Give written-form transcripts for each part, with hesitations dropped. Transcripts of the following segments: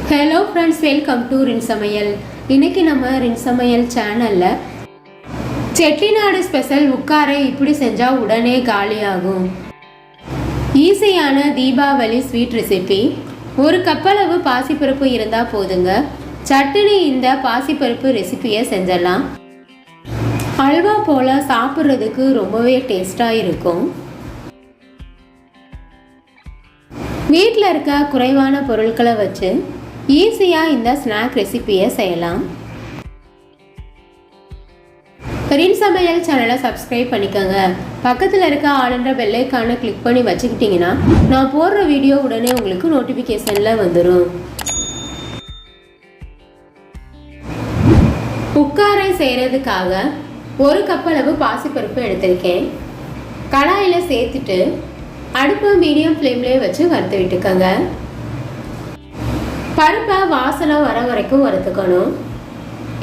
Hello friends, welcome to samayal. இன்னைக்கு நம்ம samayal சேனல்ல Chettinad ஸ்பெஷல் உக்காரை இப்படி செஞ்சா உடனே காலியாகும். ஈஸியான தீபாவளி ஸ்வீட் ரெசிபி. ஒரு கப் அளவு பாசிப்பருப்பு இருந்தா போதுங்க. சட்டுனி இந்த பாசிப்பருப்பு ரெசிபியை செஞ்சலாம். அல்வா போல சாப்பிடுறதுக்கு ரொம்பவே டேஸ்டா இருக்கும். வீட்டில் இருக்க குறைவான பொருட்களை வச்சு ஈஸியாக இந்த ஸ்நாக் ரெசிபியை செய்யலாம். சமையல் சேனலை சப்ஸ்கிரைப் பண்ணிக்கோங்க. பக்கத்தில் இருக்க ஆளுன்ற பெல் ஐகானை கிளிக் பண்ணி வச்சுக்கிட்டிங்கன்னா நான் போடுற வீடியோ உடனே உங்களுக்கு நோட்டிஃபிகேஷனில் வந்துடும். உக்காரை செய்கிறதுக்காக ஒரு கப் அளவு பாசிப்பருப்பு எடுத்திருக்கேன். கடாயில் சேர்த்துட்டு அடுப்பு மீடியம் ஃப்ளேம்லேயே வச்சு வறுத்து விட்டுக்கோங்க. பருப்பை வாசனை வர வரைக்கும் வறுத்துக்கணும்.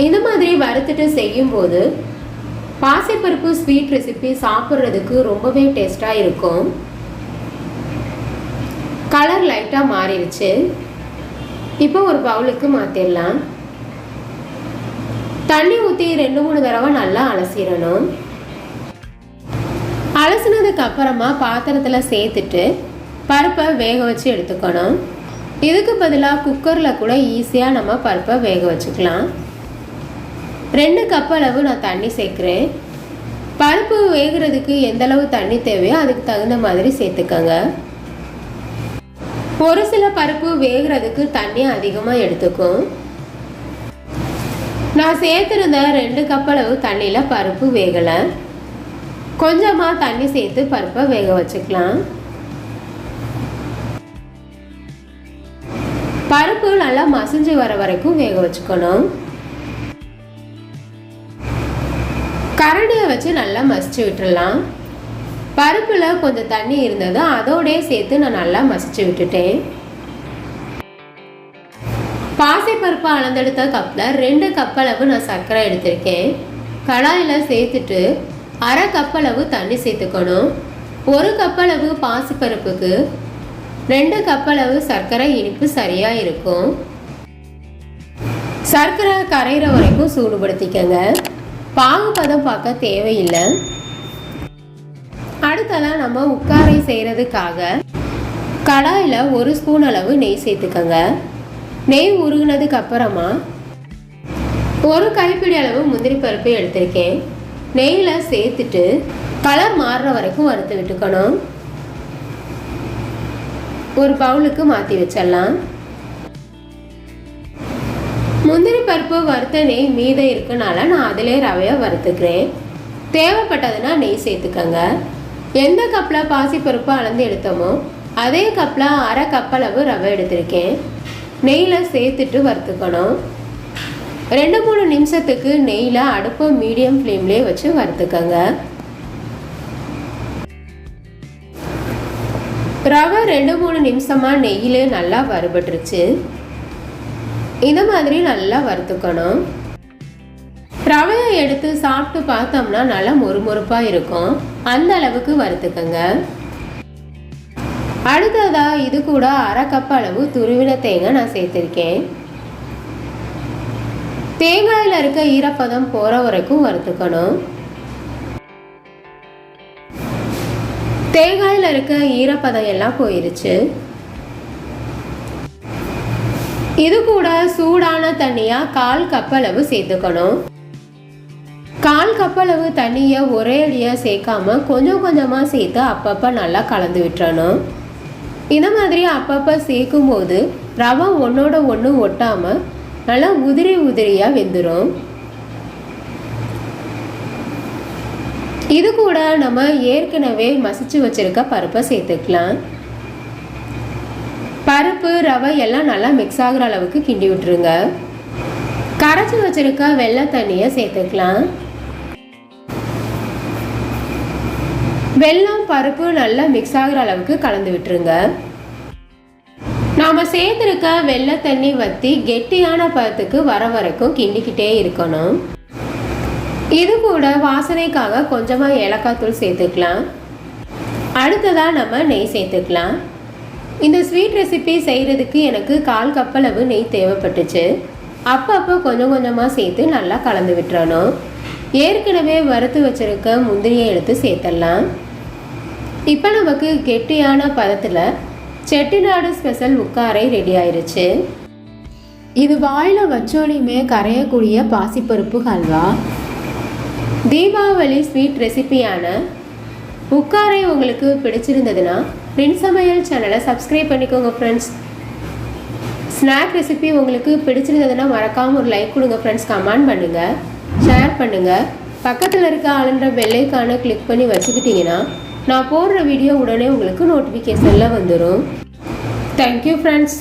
இந்த மாதிரி வறுத்துட்டு செய்யும்போது பாசிப்பருப்பு ஸ்வீட் ரெசிபி சாப்பிட்றதுக்கு ரொம்பவே டேஸ்டாக இருக்கும். கலர் லைட்டாக மாறிடுச்சு. இப்போ ஒரு பவுலுக்கு மாற்றிடலாம். தண்ணி ஊற்றி 2-3 தடவை நல்லா அலசிடணும். அலசினதுக்கு அப்புறமா பாத்திரத்தில் சேர்த்துட்டு பருப்பை வேக வச்சு எடுத்துக்கணும். இதுக்கு பதிலாக குக்கரில் கூட ஈஸியாக நம்ம பருப்பை வேக வச்சுக்கலாம். 2 கப் அளவு நான் தண்ணி சேர்க்குறேன். பருப்பு வேகிறதுக்கு எந்தளவு தண்ணி தேவையோ அதுக்கு தகுந்த மாதிரி சேர்த்துக்கோங்க. ஒரு சில பருப்பு வேகிறதுக்கு தண்ணி அதிகமாக எடுத்துக்கும். நான் சேர்த்துருந்த 2 கப் அளவு தண்ணியில் பருப்பு வேகலை. கொஞ்சமாக தண்ணி சேர்த்து பருப்பை வேக வச்சுக்கலாம். பருப்பு நல்லா மசிஞ்சு வர வரைக்கும் வேக வச்சுக்கணும். கரண்டியை வச்சு நல்லா மசிச்சு விட்டுடலாம். பருப்பில் கொஞ்சம் தண்ணி இருந்தது, அதோடய சேர்த்து நான் நல்லா மசிச்சு விட்டுட்டேன். பாசிப்பருப்பு அளந்தெடுத்த கப்பில் 2 கப் அளவு நான் சர்க்கரை எடுத்திருக்கேன். கடாயில் சேர்த்துட்டு 1/2 கப் அளவு தண்ணி சேர்த்துக்கணும். 1 கப் அளவு பாசிப்பருப்புக்கு 2 கப் அளவு சர்க்கரை இனிப்பு சரியாக இருக்கும். சர்க்கரை கரைகிற வரைக்கும் சூடுபடுத்திக்கங்க. பாகுபதம் பார்க்க தேவையில்லை. அடுத்ததாக நம்ம உக்காரை செய்கிறதுக்காக கடாயில் 1 ஸ்பூன் அளவு நெய் சேர்த்துக்கங்க. நெய் உருகினதுக்கு அப்புறமா 1 கைப்பிடி அளவு முந்திரி பருப்பு எடுத்திருக்கேன். நெய்யில் சேர்த்துட்டு கலர் மாறுற வரைக்கும் வறுத்து விட்டுக்கணும். ஒரு பவுலுக்கு மாற்றி வச்சிடலாம். முந்திரி பருப்பு வறுத்த நெய் மீதம் இருக்கனால நான் அதிலே ரவையை வறுத்துக்கிறேன். தேவைப்பட்டதுன்னா நெய் சேர்த்துக்கங்க. எந்த கப்பில் பாசிப்பருப்பு அளந்து எடுத்தோமோ அதே கப்பில் 1/2 கப் அளவு ரவை எடுத்திருக்கேன். நெய்யில் சேர்த்துட்டு வறுத்துக்கணும். 2-3 நிமிஷத்துக்கு நெய்யில் அடுப்பு மீடியம் ஃப்ளேம்லேயே வச்சு வறுத்துக்கங்க. ரவை 2-3 நிமிஷமாக நெய்யில் நல்லா வறுபட்டுருச்சு. இந்த மாதிரி நல்லா வறுத்துக்கணும். ரவையை எடுத்து சாப்பிட்டு பார்த்தோம்னா நல்லா மொறுமொறுப்பாக இருக்கும். அந்த அளவுக்கு வறுத்துக்கங்க. அடுத்ததாக இது கூட 1/2 கப் அளவு துருவின தேங்காய் நான் சேர்த்துருக்கேன். தேங்காயில் இருக்க ஈரப்பதம் போகிற வரைக்கும் வறுத்துக்கணும். தேங்காயில் இருக்க ஈரப்பதம் எல்லாம் போயிருச்சு. இது கூட சூடான தண்ணியாக 1/4 கப் அளவு சேர்த்துக்கணும். 1/4 கப் அளவு தண்ணியை ஒரே அடியாக சேர்க்காம கொஞ்சம் கொஞ்சமாக சேர்த்து அப்பப்போ நல்லா கலந்து விட்டுறணும். இந்த மாதிரி அப்பப்போ சேர்க்கும்போது ரவை ஒன்றோட ஒன்று ஒட்டாமல் நல்லா உதிரி உதிரியாக வெந்துடும். இது கூட நம்ம ஏற்கனவே மசிச்சு வச்சிருக்க பருப்பை சேர்த்துக்கலாம். பருப்பு ரவை எல்லாம் நல்லா மிக்ஸ் ஆகிற அளவுக்கு கிண்டி விட்டுருங்க. கரைச்சி வச்சிருக்க வெள்ளை தண்ணியை சேர்த்துக்கலாம். வெல்லம் பருப்பு நல்லா மிக்ஸ் ஆகிற அளவுக்கு கலந்து விட்டுருங்க. நாம் சேர்த்துருக்க வெள்ளை தண்ணி வற்றி கெட்டியான பதத்துக்கு வர வரைக்கும் கிண்டிக்கிட்டே இருக்கணும். இது கூட வாசனைக்காக கொஞ்சமாக ஏலக்காய் தூள் சேர்த்துக்கலாம். அடுத்ததாக நம்ம நெய் சேர்த்துக்கலாம். இந்த ஸ்வீட் ரெசிபி செய்கிறதுக்கு எனக்கு 1/4 கப் அளவு நெய் தேவைப்பட்டுச்சு. அப்பப்போ கொஞ்சம் கொஞ்சமாக சேர்த்து நல்லா கலந்து விட்டுறணும். ஏற்கனவே வறுத்து வச்சுருக்க முந்திரியை எடுத்து சேர்த்துடலாம். இப்போ நமக்கு கெட்டியான பதத்தில் செட்டிநாடு ஸ்பெஷல் உக்காரை ரெடி ஆயிடுச்சு. இது வாயில் வச்சோடையுமே கரையக்கூடிய பாசிப்பருப்பு ஹல்வா. தீபாவளி ஸ்வீட் ரெசிபியான உக்காரை உங்களுக்கு பிடிச்சிருந்ததுன்னா சமையல் சேனலை சப்ஸ்கிரைப் பண்ணிக்கோங்க ஃப்ரெண்ட்ஸ். ஸ்நாக் ரெசிபி உங்களுக்கு பிடிச்சிருந்ததுன்னா மறக்காமல் ஒரு லைக் கொடுங்க ஃப்ரெண்ட்ஸ். கமெண்ட் பண்ணுங்கள், ஷேர் பண்ணுங்கள். பக்கத்தில் இருக்க ஆளுன்ற பெல்லைக்கான கிளிக் பண்ணி வச்சுக்கிட்டிங்கன்னா நான் போடுற வீடியோ உடனே உங்களுக்கு நோட்டிஃபிகேஷனில் வந்துடும். Thank you friends.